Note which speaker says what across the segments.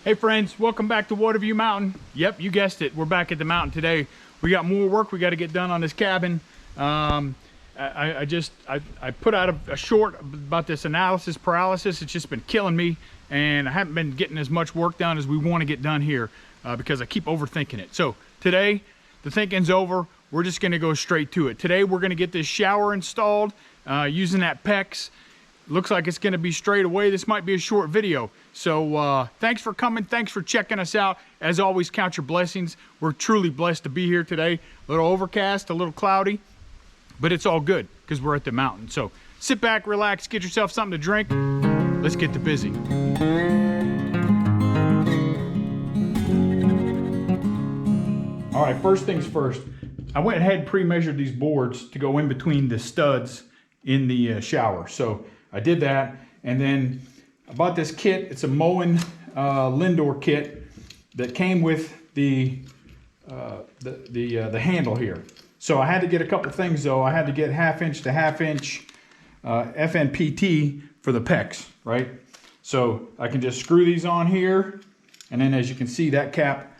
Speaker 1: Hey friends, welcome back to Watavue Mountain. Yep, you guessed it, we're back at the mountain today. We got more work we got to get done on this cabin. I put out a short about this analysis paralysis. It's just been killing me, and I haven't been getting as much work done as we want to get done here because I keep overthinking it. So today, the thinking's over. We're just going to go straight to it. Today we're going to get this shower installed using that PEX. Looks like it's going to be straight away. This might be a short video. So thanks for coming. Thanks for checking us out. As always, count your blessings. We're truly blessed to be here today. A little overcast, a little cloudy, but it's all good because we're at the mountain. So sit back, relax, get yourself something to drink. Let's get to busy. All right, first things first. I went ahead and pre-measured these boards to go in between the studs in the shower. So I did that, and then I bought this kit. It's a Moen Lindor kit that came with the handle here. So I had to get a couple things though. I had to get 1/2 inch to 1/2 inch FNPT for the PEX, right? So I can just screw these on here, and then as you can see, that cap,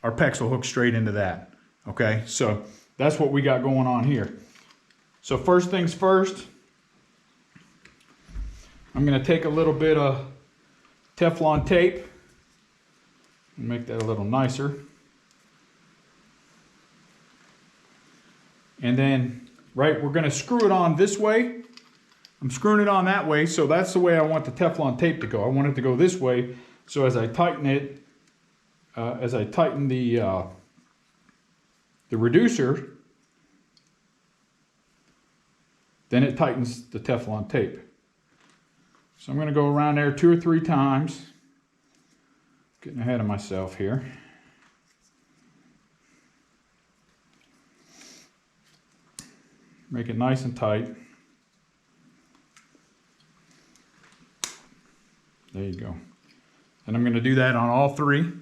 Speaker 1: our PEX will hook straight into that. Okay, so that's what we got going on here. So first things first, I'm going to take a little bit of Teflon tape and make that a little nicer. And then, right, we're going to screw it on this way. I'm screwing it on that way, so that's the way I want the Teflon tape to go. I want it to go this way, so as I tighten it, the reducer, then it tightens the Teflon tape. So I'm going to go around there 2 or 3 times. Getting ahead of myself here. Make it nice and tight. There you go. And I'm going to do that on all 3.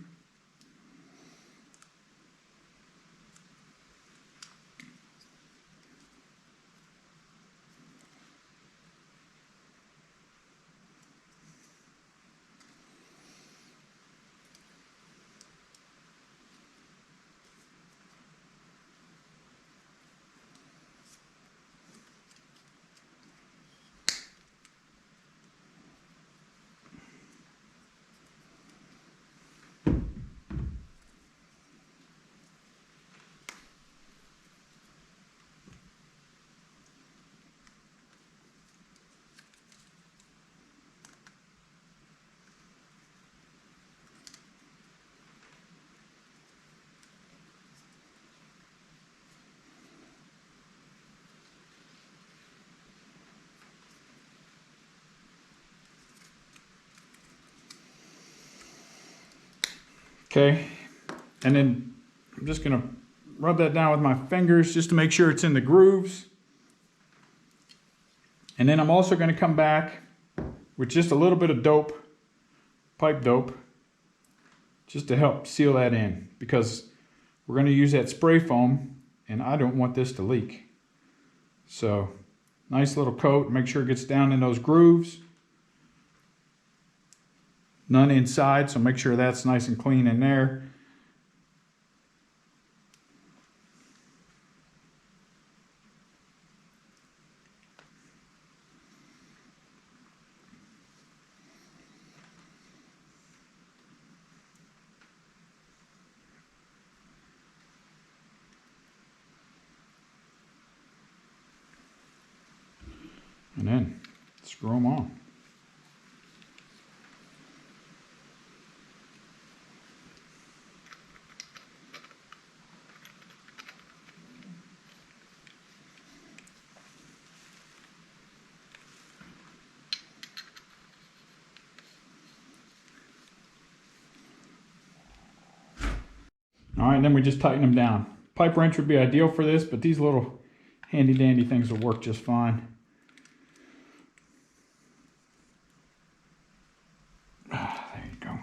Speaker 1: Okay, and then I'm just gonna rub that down with my fingers just to make sure it's in the grooves. And then I'm also gonna come back with just a little bit of dope, pipe dope, just to help seal that in, because we're gonna use that spray foam and I don't want this to leak. So nice little coat, make sure it gets down in those grooves. None inside, so make sure that's nice and clean in there. And then screw them on. All right, then we just tighten them down. Pipe wrench would be ideal for this, but these little handy dandy things will work just fine. There you go.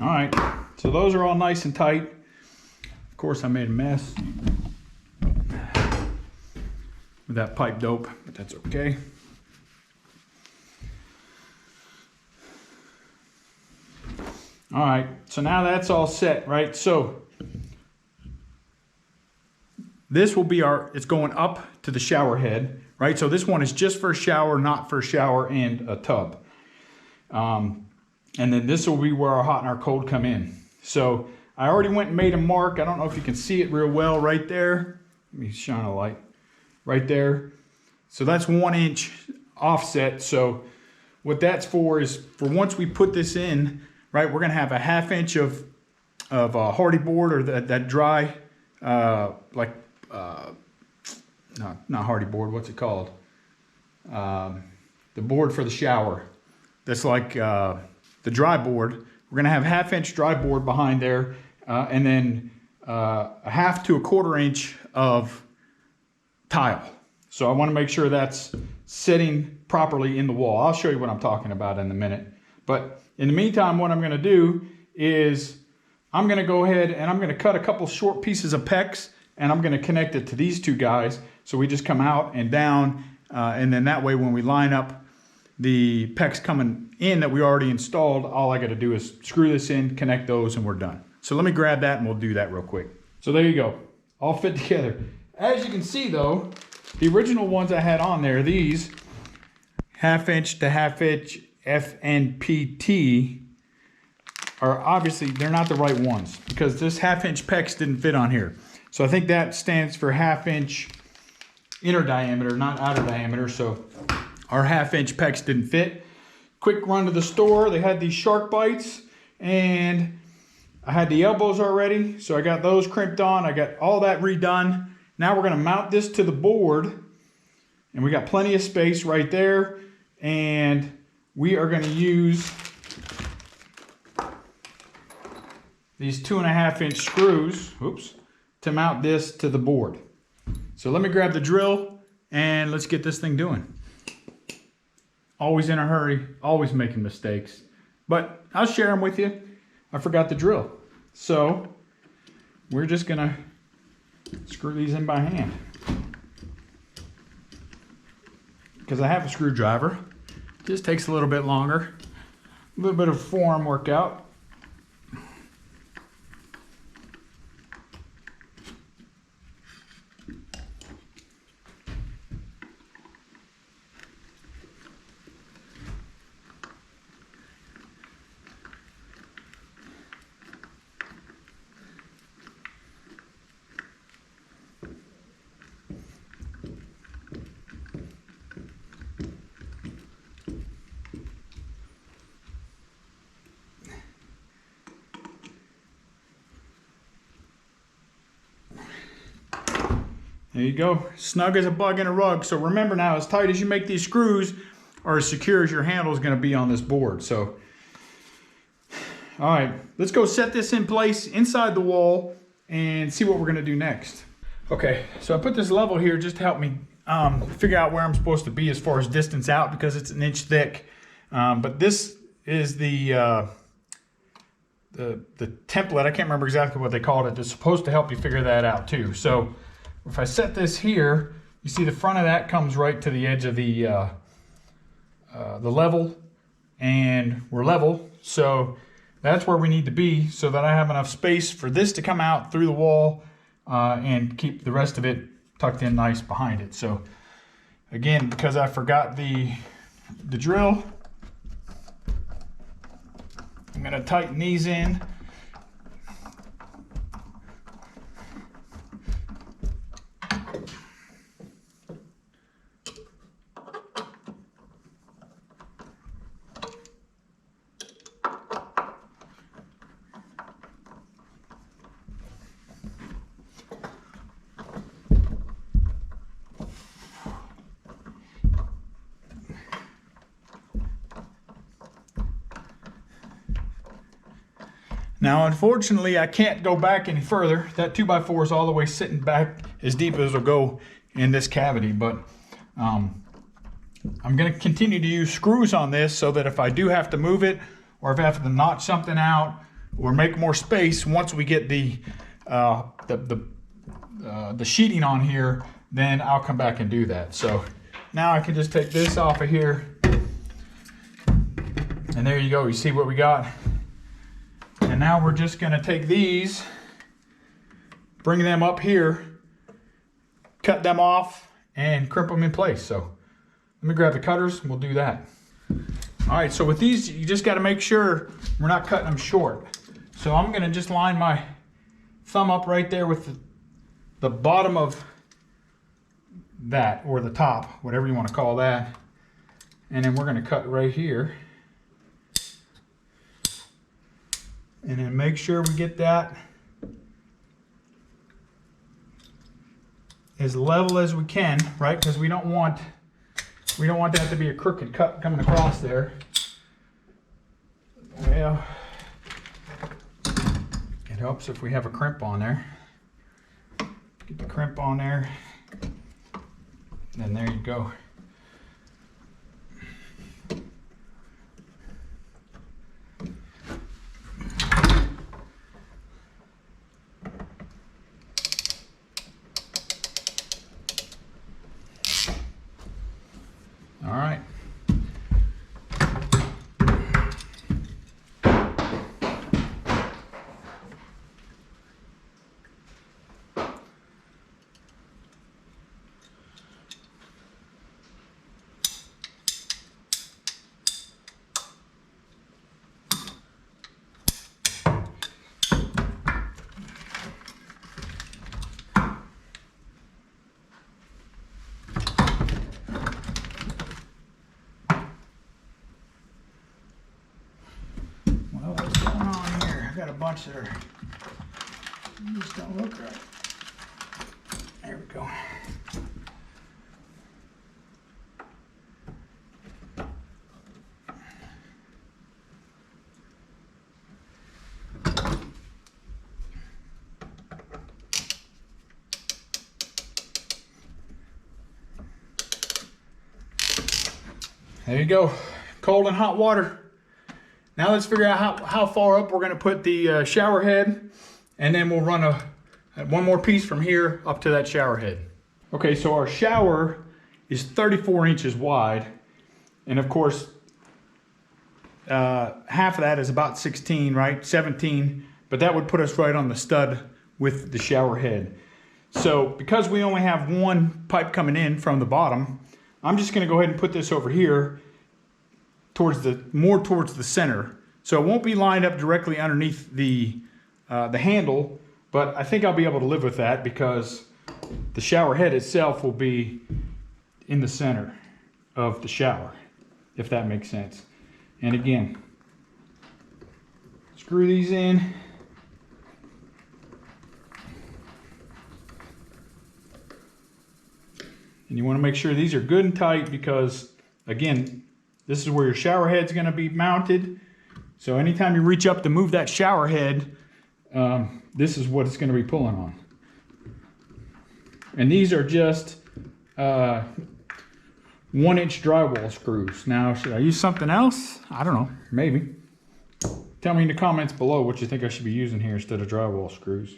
Speaker 1: All right, so those are all nice and tight. Of course, I made a mess with that pipe dope, but that's okay. All right, so now that's all set, right? So this will be it's going up to the shower head, right? So this one is just for a shower, not for a shower and a tub. And then this will be where our hot and our cold come in. So I already went and made a mark. I don't know if you can see it real well right there. Let me shine a light right there. So that's 1 inch offset. So what that's for is for once we put this in, right, we're gonna have a 1/2 inch of hardy board, or that dry, no, not hardy board, what's it called? The board for the shower. That's like the dry board. We're gonna have 1/2 inch dry board behind there, and then a 1/2 to 1/4 inch of tile. So I wanna make sure that's sitting properly in the wall. I'll show you what I'm talking about in a minute. But in the meantime, what I'm gonna do is I'm gonna go ahead and I'm gonna cut a couple short pieces of PEX, and I'm gonna connect it to these two guys. So we just come out and down, and then that way when we line up the PEX coming in that we already installed, all I gotta do is screw this in, connect those, and we're done. So let me grab that and we'll do that real quick. So there you go, all fit together. As you can see though, the original ones I had on there, these 1/2 inch to 1/2 inch FNPT, are obviously, they're not the right ones because this 1/2 inch PEX didn't fit on here. So I think that stands for 1/2 inch inner diameter, not outer diameter. So our 1/2 inch PEX didn't fit. Quick run to the store. They had these shark bites and I had the elbows already. So I got those crimped on. I got all that redone. Now we're gonna mount this to the board, and we got plenty of space right there. And we are gonna use these 2.5 inch screws, to mount this to the board. So let me grab the drill and let's get this thing doing. Always in a hurry, always making mistakes, but I'll share them with you. I forgot the drill. So we're just gonna screw these in by hand. Because I have a screwdriver. Just takes a little bit longer. A little bit of form workout. There you go, snug as a bug in a rug. So remember now, as tight as you make these screws are as secure as your handle is gonna be on this board. So, all right, let's go set this in place inside the wall and see what we're gonna do next. Okay, so I put this level here just to help me figure out where I'm supposed to be as far as distance out because it's 1 inch thick. But this is the template. I can't remember exactly what they called it. It's supposed to help you figure that out too. So if I set this here, you see the front of that comes right to the edge of the level, and we're level. So that's where we need to be so that I have enough space for this to come out through the wall and keep the rest of it tucked in nice behind it. So again, because I forgot the drill, I'm gonna tighten these in. Now, unfortunately, I can't go back any further. That 2x4 is all the way sitting back as deep as it'll go in this cavity, but I'm gonna continue to use screws on this so that if I do have to move it or if I have to notch something out, or make more space once we get the sheeting on here, then I'll come back and do that. So now I can just take this off of here, and there you go. You see what we got? And now we're just gonna take these, bring them up here, cut them off, and crimp them in place. So let me grab the cutters and we'll do that. All right, so with these, you just gotta make sure we're not cutting them short. So I'm gonna just line my thumb up right there with the bottom of that, or the top, whatever you wanna call that. And then we're gonna cut right here. And then make sure we get that as level as we can, right? Because we don't want that to be a crooked cut coming across there. Well, it helps if we have a crimp on there. Get the crimp on there, and there you go. All right. Got a bunch that are just don't look right. There we go. There you go. Cold and hot water. Now let's figure out how far up we're going to put the shower head, and then we'll run one more piece from here up to that shower head. Okay, so our shower is 34 inches wide, and of course half of that is about 16, right? 17, but that would put us right on the stud with the shower head. So because we only have one pipe coming in from the bottom, I'm just going to go ahead and put this over here more towards the center. So it won't be lined up directly underneath the handle, but I think I'll be able to live with that because the shower head itself will be in the center of the shower, if that makes sense. And again, screw these in. And you want to make sure these are good and tight because, again, this is where your shower head's going to be mounted. So anytime you reach up to move that shower head, this is what it's going to be pulling on. And these are just 1-inch drywall screws. Now, should I use something else? I don't know, maybe. Tell me in the comments below what you think I should be using here instead of drywall screws.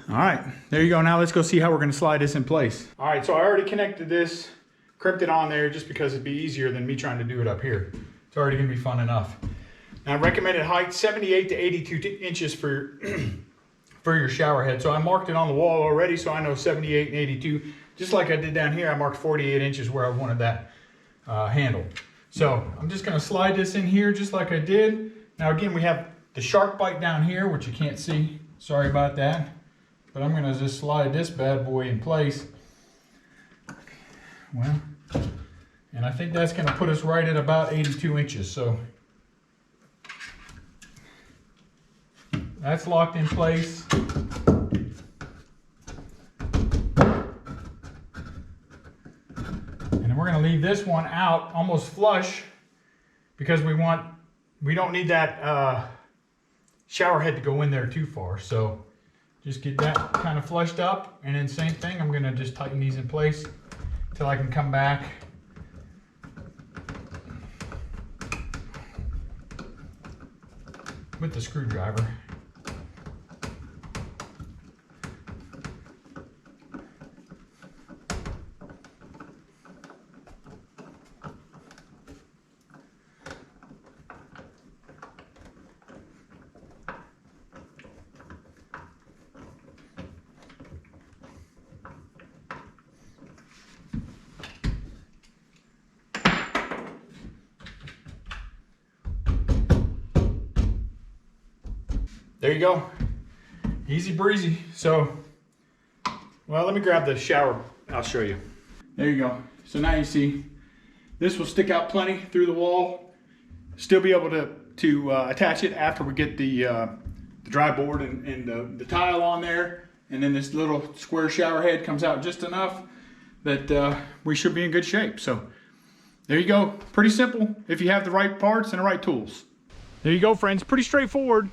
Speaker 1: All right, there you go. Now let's go see how we're going to slide this in place. All right, so I already connected this, crimped it on there just because it'd be easier than me trying to do it up here. It's already going to be fun enough. Now, recommended height 78 to 82 inches for your shower head. So I marked it on the wall already, so I know 78 and 82. Just like I did down here, I marked 48 inches where I wanted that handle. So I'm just going to slide this in here just like I did. Now again, we have the shark bite down here, which you can't see. Sorry about that. But I'm going to just slide this bad boy in place. Well, and I think that's going to put us right at about 82 inches. So that's locked in place. And then we're going to leave this one out almost flush because we want we don't need that shower head to go in there too far. So just get that kind of flushed up, and then same thing, I'm gonna just tighten these in place until I can come back with the screwdriver. There you go, easy breezy. So, well, let me grab the shower, I'll show you. There you go. So now you see, this will stick out plenty through the wall, still be able to attach it after we get the dry board and the tile on there. And then this little square shower head comes out just enough that we should be in good shape. So there you go, pretty simple if you have the right parts and the right tools. There you go, friends, pretty straightforward.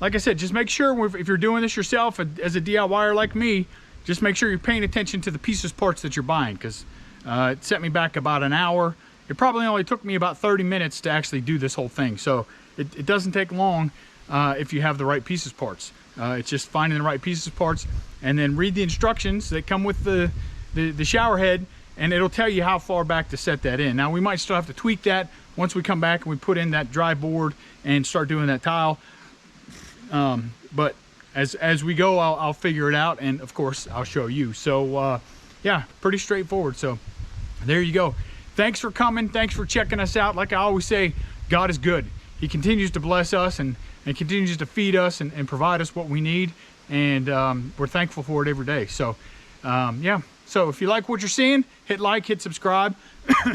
Speaker 1: Like I said, just make sure if you're doing this yourself as a DIYer like me, just make sure you're paying attention to the pieces, parts that you're buying, because it set me back about an hour. It probably only took me about 30 minutes to actually do this whole thing. So it doesn't take long if you have the right pieces, parts. It's just finding the right pieces, parts, and then read the instructions that come with the shower head, and it'll tell you how far back to set that in. Now we might still have to tweak that once we come back and we put in that dry board and start doing that tile. But as we go, I'll figure it out, and of course I'll show you. So yeah, pretty straightforward. So there you go. Thanks for coming, thanks for checking us out. Like I always say, God is good. He continues to bless us and continues to feed us and provide us what we need, and we're thankful for it every day. So yeah, so if you like what you're seeing, hit like, hit subscribe,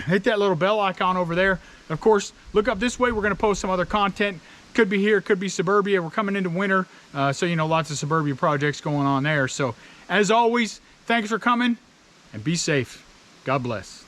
Speaker 1: hit that little bell icon over there. Of course, look up this way, we're going to post some other content. Could be here, could be suburbia. We're coming into winter, so you know, lots of suburbia projects going on there. So as always, thanks for coming, and be safe. God bless.